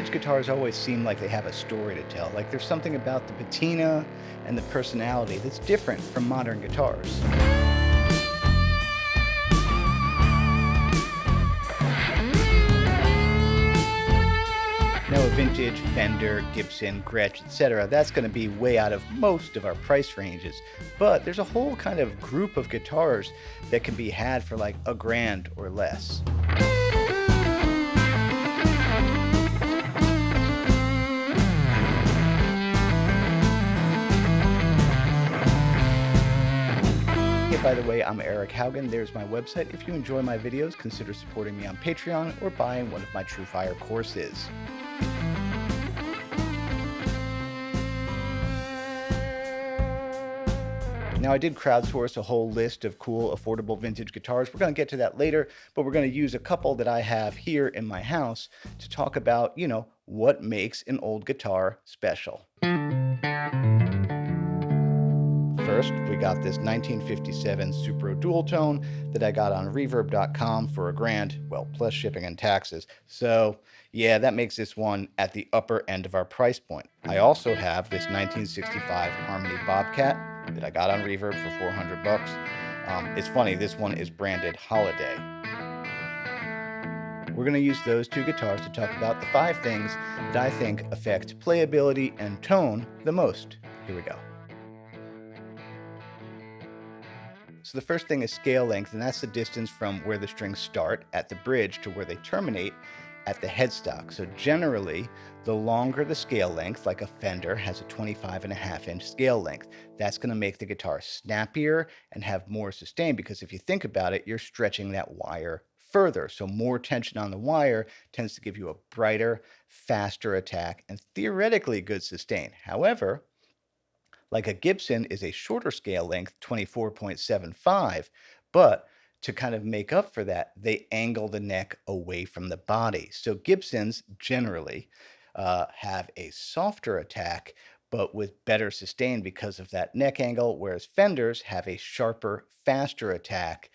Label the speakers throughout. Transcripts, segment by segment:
Speaker 1: vintage guitars always seem like they have a story to tell. Like there's something about the patina and the personality that's different from modern guitars. Now, a vintage Fender, Gibson, Gretsch, etc., that's going to be way out of most of our price ranges. But there's a whole kind of group of guitars that can be had for like $1,000 or less. Hey, by the way, I'm Eric Haugen. There's my website. If you enjoy my videos, consider supporting me on Patreon or buying one of my TrueFire courses. Now, I did crowdsource a whole list of cool, affordable vintage guitars. We're going to get to that later, but we're going to use a couple that I have here in my house to talk about, what makes an old guitar special. First, we got this 1957 Supro dual tone that I got on reverb.com for $1,000, well, plus shipping and taxes. So yeah, that makes this one at the upper end of our price point. I also have this 1965 Harmony Bobkat that I got on reverb for $400. It's funny, this one is branded Holiday. We're going to use those two guitars to talk about the 5 things that I think affect playability and tone the most. Here we go. So the first thing is scale length, and that's the distance from where the strings start at the bridge to where they terminate at the headstock. So generally, the longer the scale length, like a Fender has a 25.5-inch scale length, that's going to make the guitar snappier and have more sustain, because if you think about it, you're stretching that wire further. So more tension on the wire tends to give you a brighter, faster attack and theoretically good sustain. However, like a Gibson is a shorter scale length, 24.75, but to kind of make up for that, they angle the neck away from the body. So Gibsons generally have a softer attack, but with better sustain because of that neck angle, whereas Fenders have a sharper, faster attack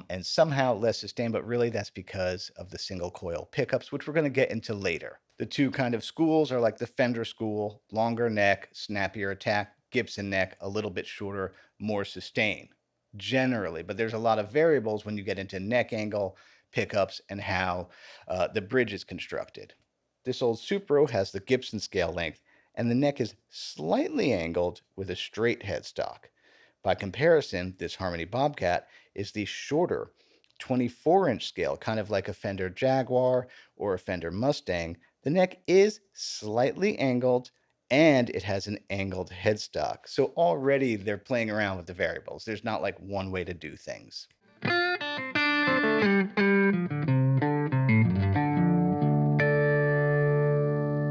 Speaker 1: and somehow less sustain, but really that's because of the single coil pickups, which we're going to get into later. The two kind of schools are like the Fender school, longer neck, snappier attack, Gibson neck, a little bit shorter, more sustain, generally. But there's a lot of variables when you get into neck angle, pickups, and how the bridge is constructed. This old Supro has the Gibson scale length, and the neck is slightly angled with a straight headstock. By comparison, this Harmony Bobkat is the shorter 24-inch scale, kind of like a Fender Jaguar or a Fender Mustang. The neck is slightly angled, and it has an angled headstock. So already they're playing around with the variables. There's not like one way to do things.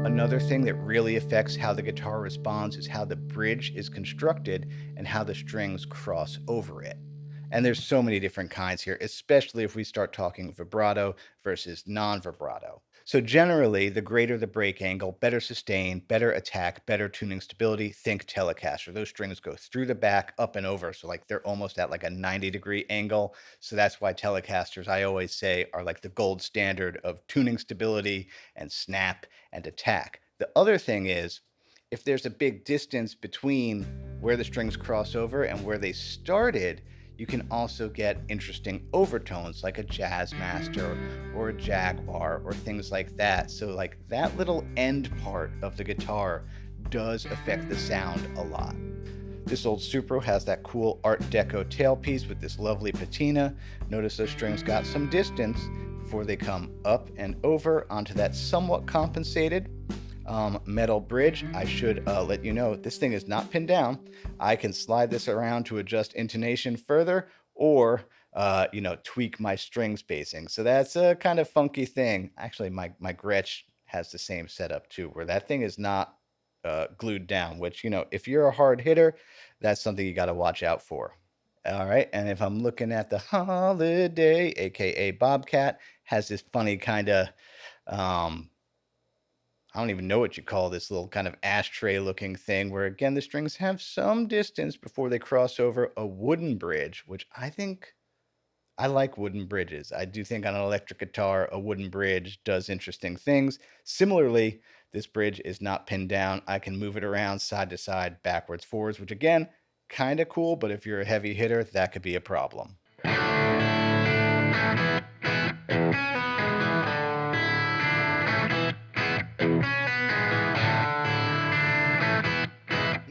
Speaker 1: Another thing that really affects how the guitar responds is how the bridge is constructed and how the strings cross over it. And there's so many different kinds here, especially if we start talking vibrato versus non-vibrato. So generally, the greater the break angle, better sustain, better attack, better tuning stability. Think Telecaster. Those strings go through the back, up and over. So like they're almost at like a 90-degree angle. So that's why Telecasters, I always say, are like the gold standard of tuning stability and snap and attack. The other thing is, if there's a big distance between where the strings cross over and where they started, you can also get interesting overtones like a Jazzmaster or a Jaguar or things like that. So like that little end part of the guitar does affect the sound a lot. This old Supro has that cool Art Deco tailpiece with this lovely patina. Notice those strings got some distance before they come up and over onto that somewhat compensated metal bridge. I should let you know this thing is not pinned down. I can slide this around to adjust intonation further or tweak my string spacing. So that's a kind of funky thing. Actually, my Gretsch has the same setup too, where that thing is not glued down, which, if you're a hard hitter, that's something you got to watch out for. All right, and if I'm looking at the Holiday, aka Bobkat, has this funny kind of I don't even know what you call this little kind of ashtray looking thing where, again, the strings have some distance before they cross over a wooden bridge, which I think I like wooden bridges. I do think on an electric guitar, a wooden bridge does interesting things. Similarly, this bridge is not pinned down. I can move it around side to side, backwards, forwards, which again, kind of cool, but if you're a heavy hitter, that could be a problem.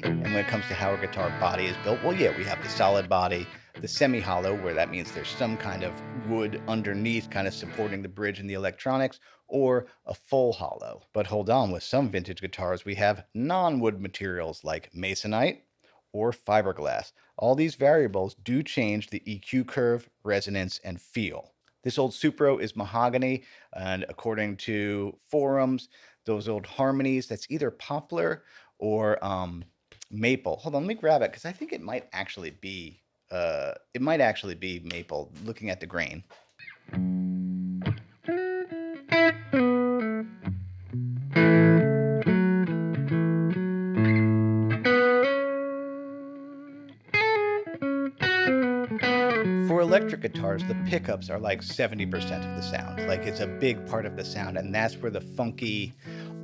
Speaker 1: And when it comes to how a guitar body is built, well, yeah, we have the solid body, the semi-hollow, where that means there's some kind of wood underneath kind of supporting the bridge and the electronics, or a full hollow. But hold on, with some vintage guitars, we have non-wood materials like masonite or fiberglass. All these variables do change the EQ curve, resonance, and feel. This old Supro is mahogany, and according to forums, those old harmonies, that's either poplar or maple. Hold on, let me grab it because I think it might actually be maple. Looking at the grain. For electric guitars, the pickups are like 70% of the sound. Like it's a big part of the sound, and that's where the funky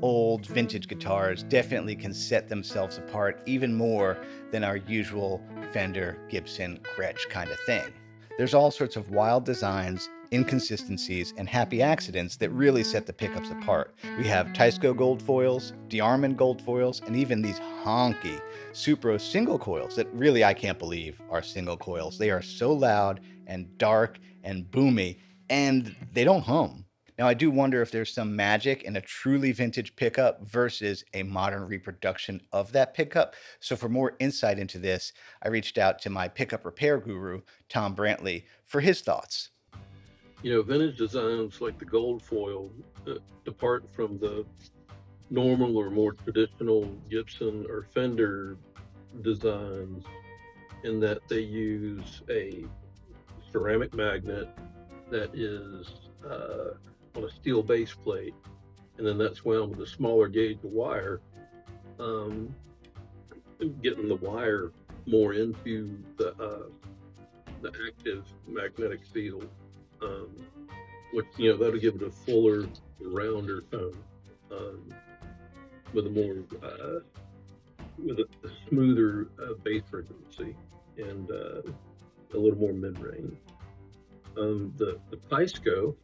Speaker 1: old vintage guitars definitely can set themselves apart even more than our usual Fender, Gibson, Gretsch kind of thing. There's all sorts of wild designs, inconsistencies, and happy accidents that really set the pickups apart. We have Teisco gold foils, Diarmid gold foils, and even these honky Supro single coils that really I can't believe are single coils. They are so loud and dark and boomy, and they don't hum. Now, I do wonder if there's some magic in a truly vintage pickup versus a modern reproduction of that pickup. So, for more insight into this, I reached out to my pickup repair guru, Tom Brantley, for his thoughts.
Speaker 2: Vintage designs like the gold foil depart from the normal or more traditional Gibson or Fender designs in that they use a ceramic magnet that is on a steel base plate, and then that's wound with a smaller gauge wire, getting the wire more into the active magnetic field, which that'll give it a fuller, rounder tone, with a more with a smoother bass frequency and a little more mid-range. The Teisco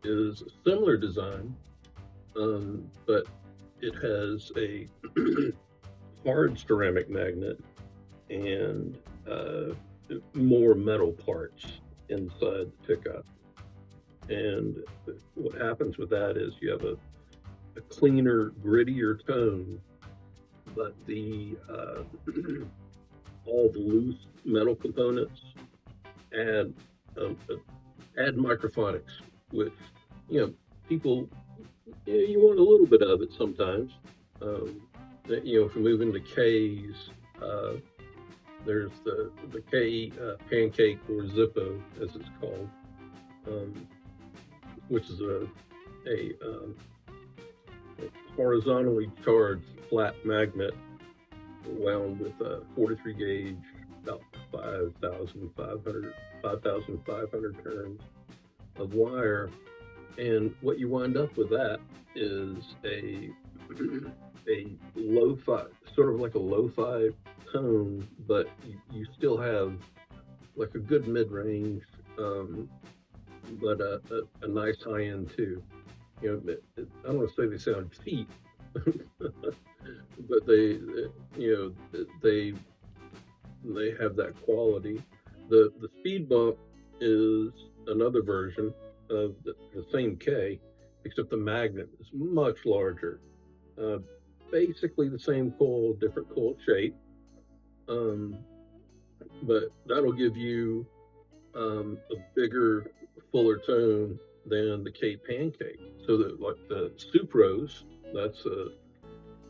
Speaker 2: is a similar design, but it has a hard ceramic magnet and more metal parts inside the pickup. And what happens with that is you have a cleaner, grittier tone, but the all the loose metal components add microphonics, which people you want a little bit of it sometimes. If you move into K's, there's the K pancake or Zippo as it's called, which is a horizontally charged flat magnet wound with a 43 gauge, about 5,500 turns of wire. And what you wind up with that is a lo-fi, sort of like a lo-fi tone, but you still have like a good mid-range, but a nice high end too. I don't want to say they sound cheap, but they have that quality. The speed bump is another version of the same K, except the magnet is much larger. Basically the same coil, different coil shape, but that'll give you a bigger, fuller tone than the K pancake. So that, like the Supros,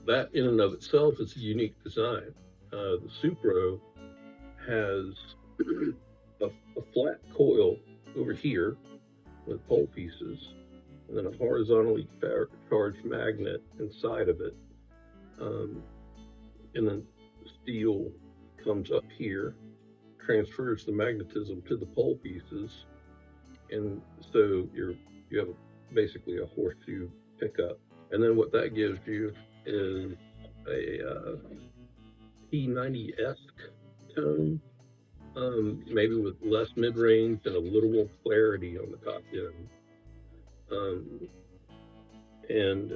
Speaker 2: that in and of itself is a unique design. The Supro has a flat coil over here with pole pieces, and then a horizontally charged magnet inside of it, and then steel comes up here, transfers the magnetism to the pole pieces, and so you have basically a horseshoe pickup. And then what that gives you is a P90-esque tone, maybe with less mid-range and a little more clarity on the top end. And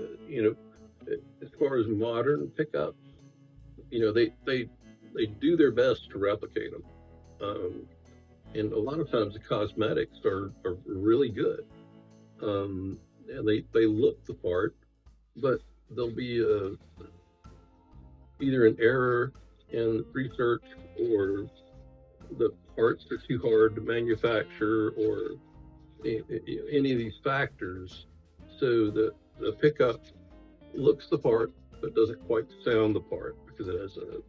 Speaker 2: as far as modern pickups, they do their best to replicate them. And a lot of times the cosmetics are really good. And they look the part, but there'll be either an error in research, or the parts are too hard to manufacture, or any of these factors. So the pickup looks the part, but doesn't quite sound the part because it has a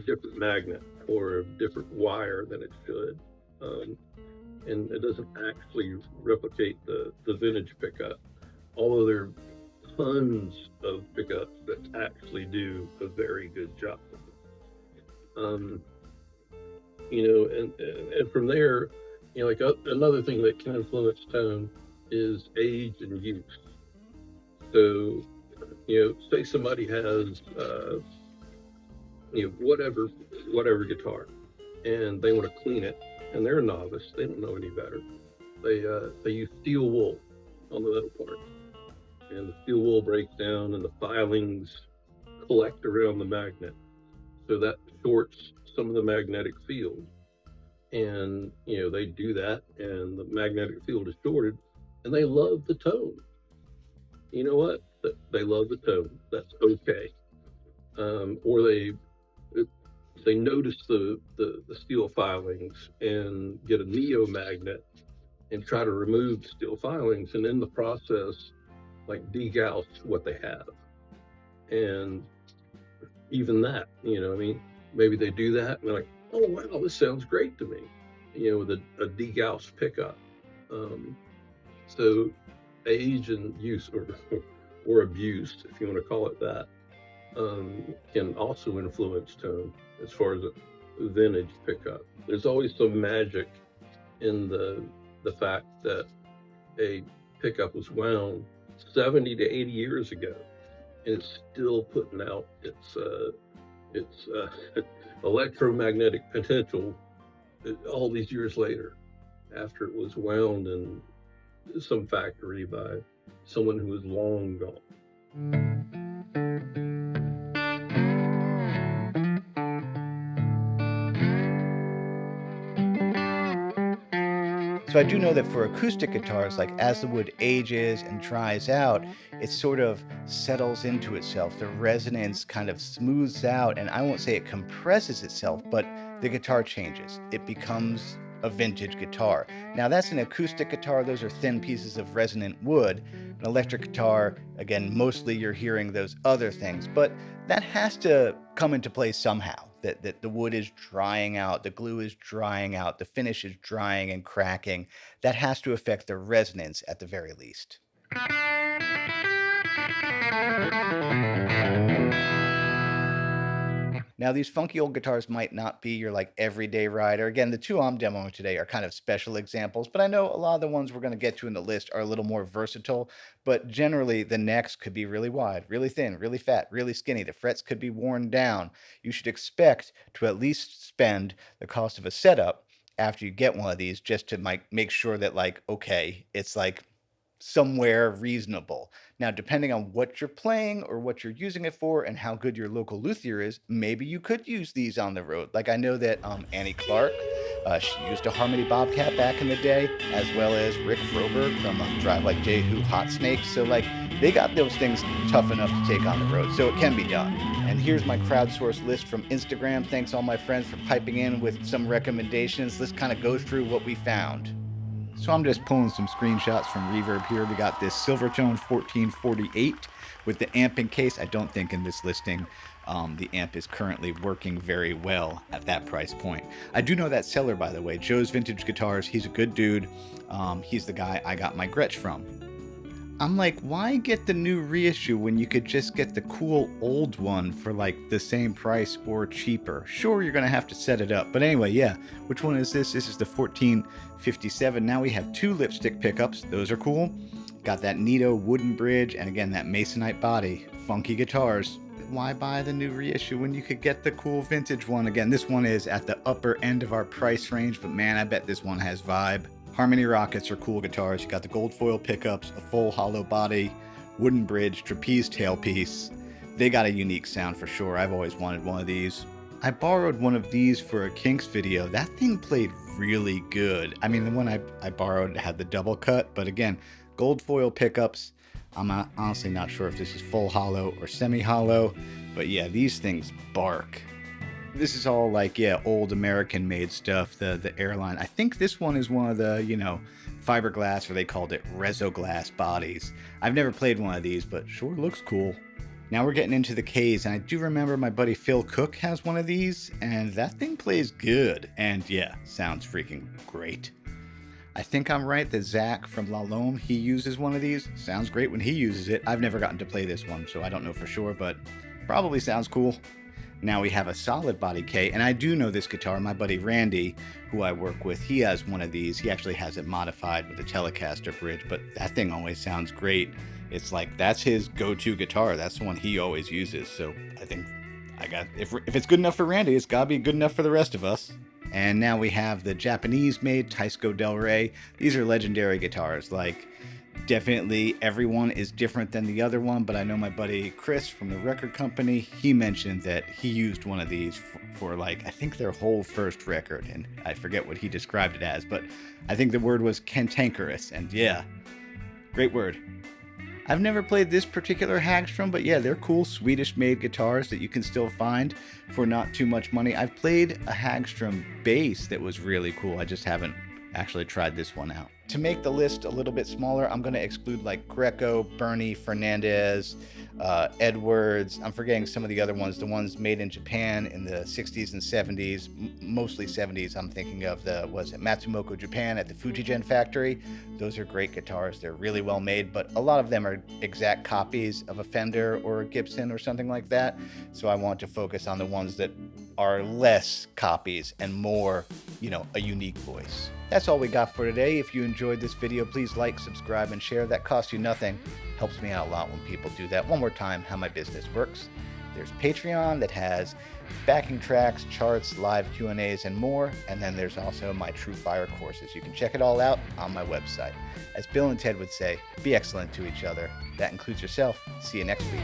Speaker 2: different magnet or a different wire than it should. And it doesn't actually replicate the vintage pickup, although there are tons of pickups that actually do a very good job. And from there, another thing that can influence tone is age and use. So, say somebody has, whatever guitar, and they want to clean it, and they're a novice, they don't know any better. They use steel wool on the metal part, and the steel wool breaks down, and the filings collect around the magnet, so that shorts some of the magnetic field. And they do that, and the magnetic field is shorted, and they love the tone. You know what? They love the tone. That's okay. Or they notice the steel filings and get a neo magnet and try to remove the steel filings, and in the process, like, degauss what they have. And even that, maybe they do that, and they're like, oh wow, this sounds great to me, with a degauss pickup. So age and use, or abuse, if you want to call it that, can also influence tone as far as a vintage pickup. There's always some magic in the fact that a pickup was wound 70 to 80 years ago, and it's still putting out its electromagnetic potential all these years later, after it was wound in some factory by someone who is long gone.
Speaker 1: So I do know that for acoustic guitars, like, as the wood ages and dries out, it sort of settles into itself. The resonance kind of smooths out, and I won't say it compresses itself, but the guitar changes. It becomes a vintage guitar. Now, that's an acoustic guitar. Those are thin pieces of resonant wood. An electric guitar, again, mostly you're hearing those other things, but that has to come into play somehow. That the wood is drying out, the glue is drying out, the finish is drying and cracking. That has to affect the resonance at the very least. Now, these funky old guitars might not be your everyday rider. Again, the two I'm demoing today are kind of special examples, but I know a lot of the ones we're going to get to in the list are a little more versatile. But generally, the necks could be really wide, really thin, really fat, really skinny. The frets could be worn down. You should expect to at least spend the cost of a setup after you get one of these, just to make sure that okay, it's somewhere reasonable. Now, depending on what you're playing or what you're using it for and how good your local luthier is, maybe you could use these on the road. I know that Annie Clark, she used a Harmony Bobcat back in the day, as well as Rick Froberg from Drive Like Jehu Hot Snake. So they got those things tough enough to take on the road, so it can be done. And here's my crowdsourced list from Instagram. Thanks all my friends for piping in with some recommendations. Let's kind of go through what we found. So I'm just pulling some screenshots from Reverb here. We got this Silvertone 1448 with the amp in case. I don't think in this listing the amp is currently working very well at that price point. I do know that seller, by the way, Joe's Vintage Guitars. He's a good dude. He's the guy I got my Gretsch from. I'm like, why get the new reissue when you could just get the cool old one for like the same price or cheaper? Sure, you're gonna have to set it up, but anyway, yeah. Which one is this? This is the 1457. Now we have 2 lipstick pickups. Those are cool. Got that neato wooden bridge, and again that masonite body. Funky guitars. Why buy the new reissue when you could get the cool vintage one? Again, this one is at the upper end of our price range, but man, I bet this one has vibe. Harmony Rockets are cool guitars. You got the gold foil pickups, a full hollow body, wooden bridge, trapeze tailpiece. They got a unique sound for sure. I've always wanted one of these. I borrowed one of these for a Kinks video. That thing played really good. I mean, the one I borrowed had the double cut, but again, gold foil pickups. I'm honestly not sure if this is full hollow or semi-hollow, but yeah, these things bark. This is all like, yeah, old American made stuff, the airline. I think this one is one of the, fiberglass, or they called it Rezoglass bodies. I've never played one of these, but sure looks cool. Now we're getting into the Ks, and I do remember my buddy Phil Cook has one of these, and that thing plays good. And yeah, sounds freaking great. I think I'm right that Zach from La Lome, he uses one of these. Sounds great when he uses it. I've never gotten to play this one, so I don't know for sure, but probably sounds cool. Now we have a solid body K, and I do know this guitar. My buddy Randy, who I work with, he has one of these. He actually has it modified with a Telecaster bridge, but that thing always sounds great. It's like, that's his go-to guitar. That's the one he always uses. So I think if it's good enough for Randy, it's gotta be good enough for the rest of us. And now we have the Japanese-made Taisco Del Rey. These are legendary guitars. Like, definitely everyone is different than the other one, but I know my buddy Chris from the record company, he mentioned that he used one of these for like, I think their whole first record, and I forget what he described it as, but I think the word was cantankerous, and yeah, great word. I've never played this particular Hagstrom, but yeah, they're cool Swedish-made guitars that you can still find for not too much money. I've played a Hagstrom bass that was really cool. I just haven't actually tried this one out. To make the list a little bit smaller, I'm going to exclude like Greco, Bernie, Fernandez, Edwards. I'm forgetting some of the other ones, the ones made in Japan in the 60s and 70s, mostly 70s. I'm thinking of Matsumoto, Japan at the Fujigen factory. Those are great guitars. They're really well made, but a lot of them are exact copies of a Fender or a Gibson or something like that. So I want to focus on the ones that are less copies and more, a unique voice. That's all we got for today. If you enjoyed this video, please like, subscribe, and share. That costs you nothing. Helps me out a lot when people do that. One more time, how my business works. There's Patreon that has backing tracks, charts, live Q&As, and more. And then there's also my True Fire courses. You can check it all out on my website. As Bill and Ted would say, be excellent to each other. That includes yourself. See you next week.